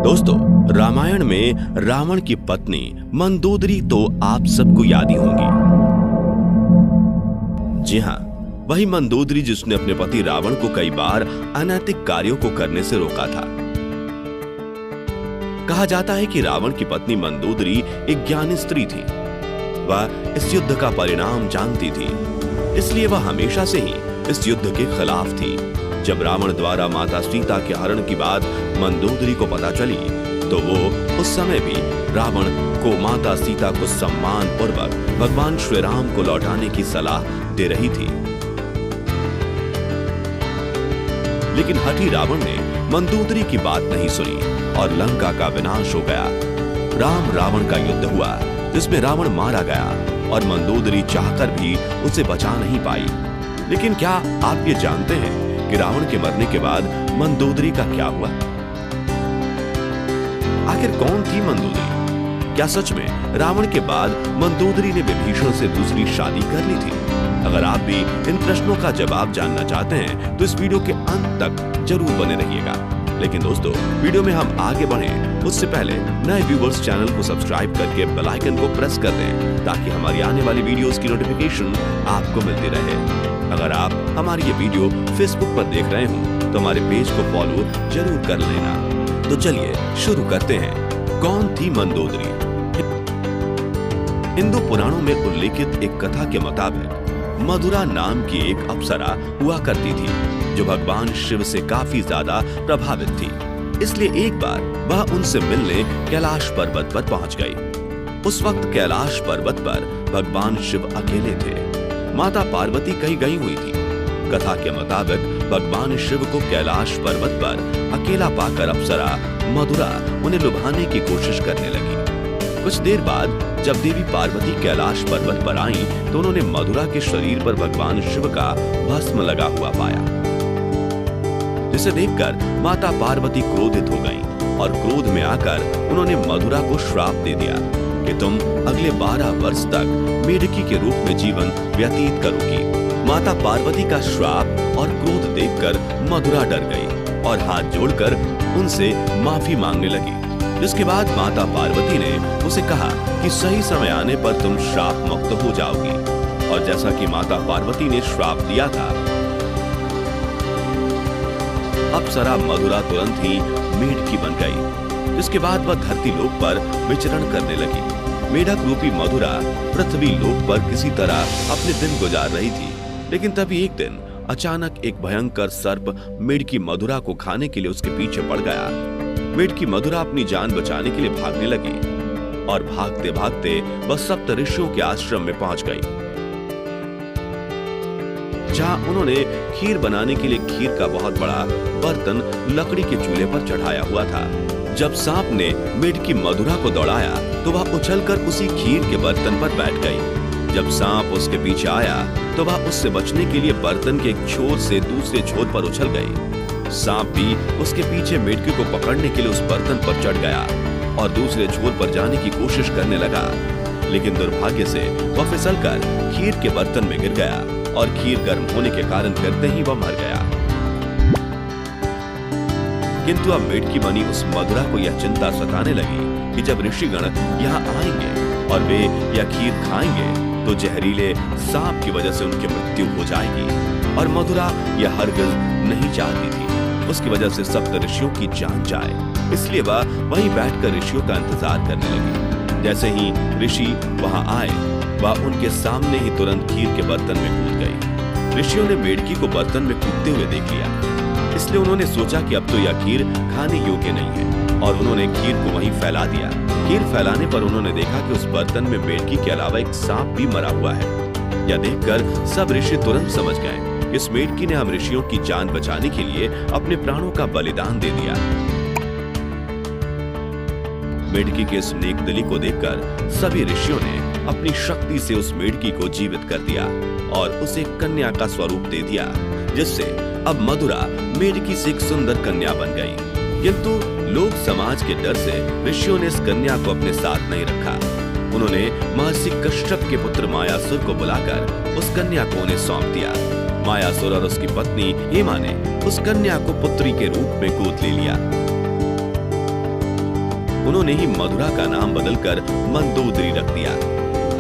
दोस्तों, रामायण में रावण की पत्नी मंदोदरी तो आप सबको याद ही होंगी। जी हाँ, वही मंदोदरी जिसने अपने पति रावण को कई बार अनैतिक कार्यों को करने से रोका था। कहा जाता है कि रावण की पत्नी मंदोदरी एक ज्ञानी स्त्री थी। वह इस युद्ध का परिणाम जानती थी, इसलिए वह हमेशा से ही इस युद्ध के खिलाफ थी। जब रावण द्वारा माता सीता के हरण की बात मंदोदरी को पता चली, तो वो उस समय भी रावण को माता सीता को सम्मान पूर्वक भगवान श्री राम को लौटाने की सलाह दे रही थी। लेकिन हठी रावण ने मंदोदरी की बात नहीं सुनी और लंका का विनाश हो गया। राम रावण का युद्ध हुआ, जिसमें रावण मारा गया और मंदोदरी चाहकर भी उसे बचा नहीं पाई। लेकिन क्या आप ये जानते हैं कि रावण के मरने के बाद मंदोदरी का क्या हुआ? आखिर कौन थी मंदोदरी? क्या सच में रावण के बाद मंदोदरी ने विभीषण से दूसरी शादी कर ली थी? अगर आप भी इन प्रश्नों का जवाब जानना चाहते हैं तो इस वीडियो के अंत तक जरूर बने रहिएगा। लेकिन दोस्तों, वीडियो में हम आगे बढ़ें उससे पहले नए व्यूवर्स चैनल को सब्सक्राइब करके बेल आइकन को प्रेस कर दें, ताकि हमारी आने वाली वीडियोस की नोटिफिकेशन आपको मिलती रहे। अगर आप हमारी ये वीडियो फेसबुक पर देख रहे हो तो हमारे पेज को फॉलो जरूर कर लेना। तो चलिए शुरू करते हैं। कौन थी मंदोदरी? हिंदू पुराणों में उल्लेखित एक कथा के मुताबिक मधुरा नाम की एक अप्सरा हुआ करती थी, जो भगवान शिव से काफी ज्यादा प्रभावित थी। इसलिए एक बार वह उनसे मिलने कैलाश पर्वत पर पहुंच गई। उस वक्त कैलाश पर्वत पर भगवान शिव अकेले थे। माता पार्वती कहीं गई हुई थी। कथा के मुताबिक भगवान शिव को कैलाश पर्वत पर अकेला पाकर अप्सरा मधुरा उन्हें लुभाने की कोशिश करने लगी। कुछ देर बाद जब देवी पार्वती कैलाश पर्वत पर आईं, तो उन्होंने मधुरा के शरीर पर भगवान शिव का भस्म लगा हुआ पाया, जिसे देखकर माता पार्वती क्रोधित हो गईं और क्रोध में आकर उन्होंने मधुरा को श्राप दे दिया कि तुम अगले 12 वर्ष तक मेढकी के रूप में जीवन व्यतीत करोगी। माता पार्वती का श्राप और क्रोध देखकर मधुरा डर गई और हाथ जोड़कर उनसे माफी मांगने लगी। जिसके बाद माता पार्वती ने उसे कहा कि सही समय आने पर तुम श्राप मुक्त हो जाओगी। और जैसा कि माता पार्वती ने श्राप दिया था, अप्सरा मधुरा तुरंत ही मेढकी बन गई। जिसके बाद वह धरती लोक पर विचरण करने लगी। मेढक रूपी मधुरा पृथ्वी लोक पर किसी तरह अपने दिन गुजार रही थी। लेकिन तभी एक दिन अचानक एक भयंकर सर्प मेढकी मधुरा को खाने के लिए उसके पीछे पड़ गया। मेढकी मधुरा अपनी जान बचाने के लिए भागने लगी और भागते भागते वह सप्त ऋषियों के आश्रम में पहुंच गई, जहां उन्होंने खीर बनाने के लिए खीर का बहुत बड़ा बर्तन लकड़ी के चूल्हे पर चढ़ाया हुआ था। जब सांप ने मेढकी मधुरा को दौड़ाया तो वह उछलकर उसी खीर के बर्तन पर बैठ गई। जब सांप उसके पीछे आया तो वह उससे बचने के लिए बर्तन के एक छोर से दूसरे छोर पर उछल गई। सांप भी उसके पीछे मेढकी को पकड़ने के लिए उस बर्तन पर चढ़ गया और दूसरे छोर पर जाने की कोशिश करने लगा। लेकिन दुर्भाग्य से वह फिसलकर खीर के बर्तन में गिर गया और खीर गर्म होने के कारण गिरते ही वह मर गया। किंतु अब मेढकी बनी उस मधुरा को यह चिंता सताने लगी कि जब ऋषिगण यहाँ आएंगे और वे यह खीर खाएंगे तो जहरीले सांप की वजह से उनकी मृत्यु हो जाएगी। और मधुरा यह हरगिज नहीं चाहती थी उसकी वजह से सप्त ऋषियों की जान जाए। इसलिए वह वहीं बैठकर ऋषियों का इंतजार करने लगी। जैसे ही ऋषि वहां आए, वह उनके सामने ही तुरंत खीर के बर्तन में कूद गई। ऋषियों ने मेढकी को बर्तन में कूदते हुए देख लिया, इसलिए उन्होंने सोचा कि अब तो यह खीर खाने योग्य नहीं है और उन्होंने खीर को वहीं फैला दिया। खीर फैलाने पर उन्होंने देखा कि उस बर्तन में मेढकी के अलावा एक सांप भी मरा हुआ है। यह देखकर सब ऋषि तुरंत समझ गए कि इस मेढकी ने हम ऋषियों की जान बचाने के लिए अपने प्राणों का बलिदान दे दिया। मेढकी के इस नेकदिली को देखकर सभी ऋषियों ने अपनी शक्ति से उस मेढकी को जीवित कर दिया और उसे कन्या का स्वरूप दे दिया, जिससे अब मधुरा मेढकी से एक सुंदर कन्या बन गई। किंतु लोक समाज के डर से ऋषियों ने इस कन्या को अपने साथ नहीं रखा। उन्होंने महर्षि कश्यप के पुत्र मायासुर को बुलाकर उस कन्या को उन्हें सौंप दिया। मायासुर और उसकी पत्नी हेमा ने उस कन्या को पुत्री के रूप में गोद ले लिया। उन्होंने ही मधुरा का नाम बदलकर मंदोदरी रख दिया।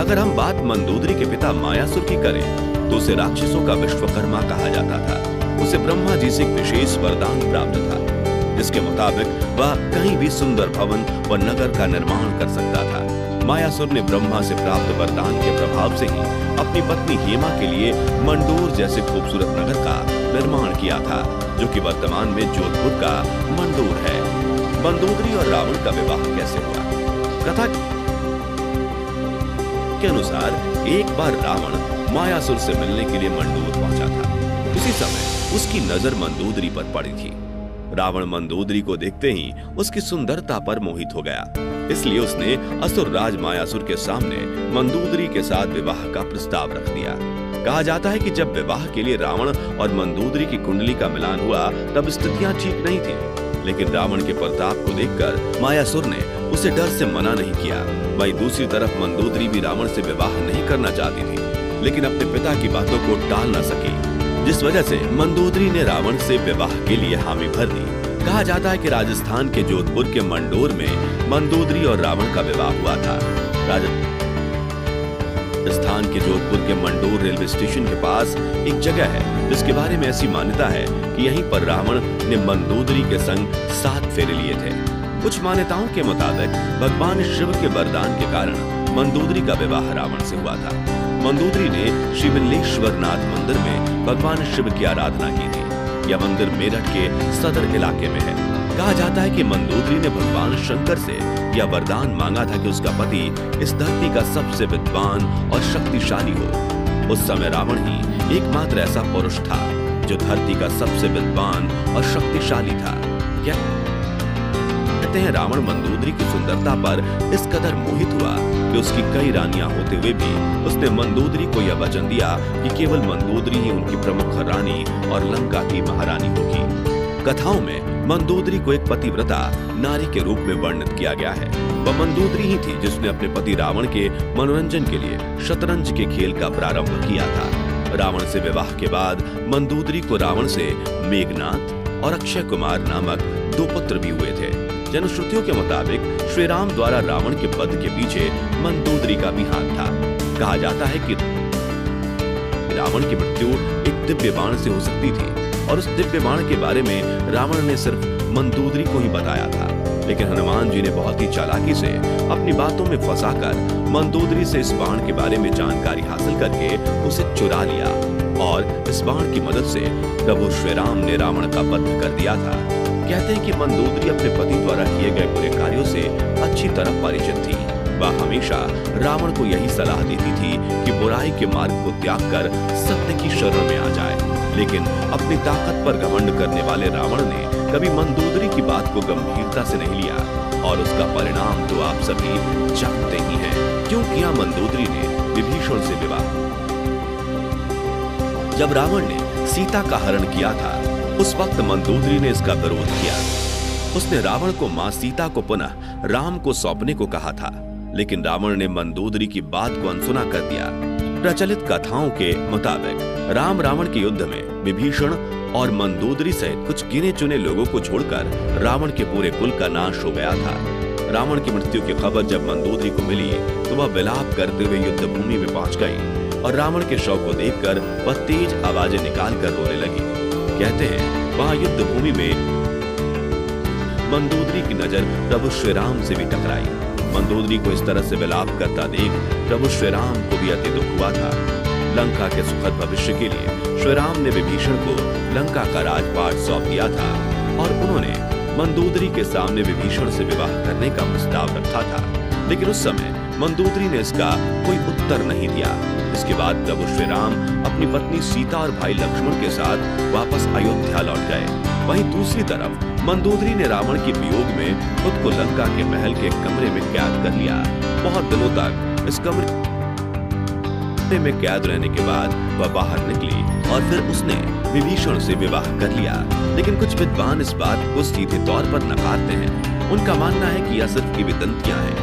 अगर हम बात मंदोदरी के पिता मायासुर की करें तो उसे राक्षसों का विश्वकर्मा कहा जाता था। उसे ब्रह्मा जी से एक विशेष वरदान प्राप्त था, जिसके मुताबिक वह कहीं भी सुंदर भवन व नगर का निर्माण कर सकता था। मायासुर ने ब्रह्मा से प्राप्त वरदान के प्रभाव से ही अपनी पत्नी हेमा के लिए मंडोर जैसे खूबसूरत नगर का निर्माण किया था, जो कि वर्तमान में जोधपुर का मंडोर है। मंदोदरी और रावण का विवाह कैसे हुआ? कथा के अनुसार एक बार रावण मायासुर से मिलने के लिए मंडोर पहुंचा था। उसी समय उसकी नजर मंदोदरी पर पड़ी थी। रावण मंदोदरी को देखते ही उसकी सुंदरता पर मोहित हो गया, इसलिए उसने असुर राज मायासुर के सामने मंदोदरी के साथ विवाह का प्रस्ताव रख दिया। कहा जाता है कि जब विवाह के लिए रावण और मंदोदरी की कुंडली का मिलान हुआ तब स्थितियां ठीक नहीं थी, लेकिन रावण के प्रताप को देखकर मायासुर ने उसे डर से मना नहीं किया। वहीं दूसरी तरफ मंदोदरी भी रावण से विवाह नहीं करना चाहती थी, लेकिन अपने पिता की बातों को टाल न सकी, जिस वजह से मंदोदरी ने रावण से विवाह के लिए हामी भर दी। कहा जाता है कि राजस्थान के जोधपुर के मंडोर में मंदोदरी और रावण का विवाह हुआ था। राजस्थान के जोधपुर के मंडोर रेलवे स्टेशन के पास एक जगह है जिसके बारे में ऐसी मान्यता है कि यहीं पर रावण ने मंदोदरी के संग 7 फेरे लिए थे। कुछ मान्यताओं के मुताबिक भगवान शिव के वरदान के कारण मंदोदरी का विवाह रावण से हुआ था। मंदोदरी ने शिवलिंगेश्वर नाथ मंदिर में भगवान शिव की आराधना की थी। यह मंदिर मेरठ के सदर इलाके में है। कहा जाता है कि मंदोदरी ने भगवान शंकर से यह वरदान मांगा था कि उसका पति इस धरती का सबसे विद्वान और शक्तिशाली हो। उस समय रावण ही एकमात्र ऐसा पुरुष था जो धरती का सबसे विद्वान और शक्तिशाली था। क्या कहते हैं, रावण मंदोदरी की सुंदरता पर इस कदर मोहित हुआ कि उसकी कई रानियां होते हुए भी उसने मंदोदरी को यह वचन दिया कि केवल मंदोदरी ही उनकी प्रमुख रानी और लंका की महारानी होगी। कथाओं में मंदोदरी को एक पतिव्रता नारी के रूप में वर्णित किया गया है। वह मंदोदरी ही थी जिसने अपने पति रावण के मनोरंजन के लिए शतरंज के खेल का प्रारंभ किया था। रावण से विवाह के बाद मंदोदरी को रावण से मेघनाथ और अक्षय कुमार नामक 2 पुत्र भी हुए थे। जनश्रुतियों के मुताबिक श्री राम द्वारा रावण के वध के पीछे मंदोदरी का भी हाथ था। कहा जाता है कि रावण की मृत्यु एक दिव्य बाण से हो सकती थी और उस दिव्य बाण के बारे में रावण ने सिर्फ मंदोदरी को ही बताया था, लेकिन हनुमान जी ने बहुत ही चालाकी से अपनी बातों में फंसाकर मंदोदरी से इस बाण के बारे में जानकारी हासिल करके उसे चुरा लिया और इस बाण की मदद से प्रभु श्री राम ने रावण का वध कर दिया था। कहते हैं कि मंदोदरी अपने पति द्वारा किए गए बुरे कार्यों से अच्छी तरह परिचित थी। वह हमेशा रावण को यही सलाह देती थी कि बुराई के मार्ग को त्याग कर सत्य की शरण में आ जाए, लेकिन अपनी ताकत पर घमंड करने वाले रावण ने कभी मंदोदरी की बात को गंभीरता से नहीं लिया और उसका परिणाम तो आप सभी जानते ही हैं। क्यों किया मंदोदरी ने विभीषण से विवाह? जब रावण ने सीता का हरण किया था उस वक्त मंदोदरी ने इसका विरोध किया। उसने रावण को मां सीता को पुनः राम को सौंपने को कहा था, लेकिन रावण ने मंदोदरी की बात को अनसुना कर दिया। प्रचलित कथाओं के मुताबिक राम रावण के युद्ध में विभीषण और मंदोदरी सहित कुछ गिने चुने लोगों को छोड़कर रावण के पूरे कुल का नाश हो गया था। रावण की मृत्यु की खबर जब मंदोदरी को मिली तो वह विलाप करते हुए युद्ध भूमि में पहुंच गई और रावण के शव को देखकर वह तेज आवाजें निकालकर रोने लगी। कहते हैं वहां युद्ध भूमि में मंदोदरी की नजर प्रभु श्री राम से भी टकराई। मंदोदरी को इस तरह से विलाप करता देख प्रभु श्री राम को भी अति दुख हुआ था। लंका के सुखद भविष्य के लिए श्री राम ने विभीषण को लंका का राजपाट सौंप दिया था और उन्होंने मंदोदरी के सामने विभीषण से विवाह करने का प्रस्ताव रखा था, लेकिन उस समय मंदोदरी ने इसका कोई उत्तर नहीं दिया। इसके बाद प्रभु श्री राम अपनी पत्नी सीता और भाई लक्ष्मण के साथ वापस अयोध्या लौट गए। वहीं दूसरी तरफ मंदोदरी ने रावण के वियोग में खुद को लंका के महल के कमरे में कैद कर लिया। बहुत दिनों तक इस कमरे में कैद रहने के बाद वह बाहर निकली और फिर उसने विभीषण से विवाह कर लिया, लेकिन कुछ विद्वान इस बात को सीधे तौर पर नकारते हैं। उनका मानना है कि यह सिर्फ की विदंतियां हैं,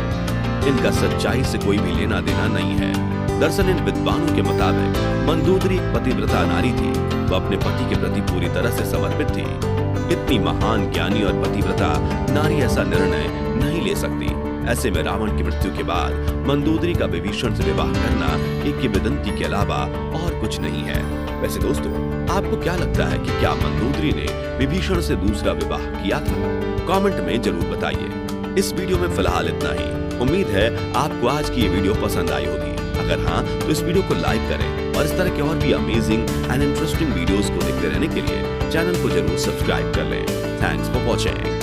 इनका सच्चाई से कोई भी लेना देना नहीं है। दरअसल इन विद्वानों के मुताबिक मंदोदरी एक पतिव्रता नारी थी। वह अपने पति के प्रति पूरी तरह से समर्पित थी। इतनी महान ज्ञानी और पतिव्रता नारी ऐसा निर्णय नहीं ले सकती। ऐसे में रावण की मृत्यु के बाद मंदोदरी का विभीषण से विवाह करना एक किंवदंती के अलावा और कुछ नहीं है। वैसे दोस्तों, आपको क्या लगता है कि क्या मंदोदरी ने विभीषण से दूसरा विवाह किया था? कमेंट में जरूर बताइए। इस वीडियो में फिलहाल इतना ही। उम्मीद है आपको आज की ये वीडियो पसंद आई होगी। अगर हाँ, तो इस वीडियो को लाइक करें और इस तरह के और भी अमेजिंग एंड इंटरेस्टिंग वीडियोस को देखते रहने के लिए चैनल को जरूर सब्सक्राइब कर लें। Thanks for watching.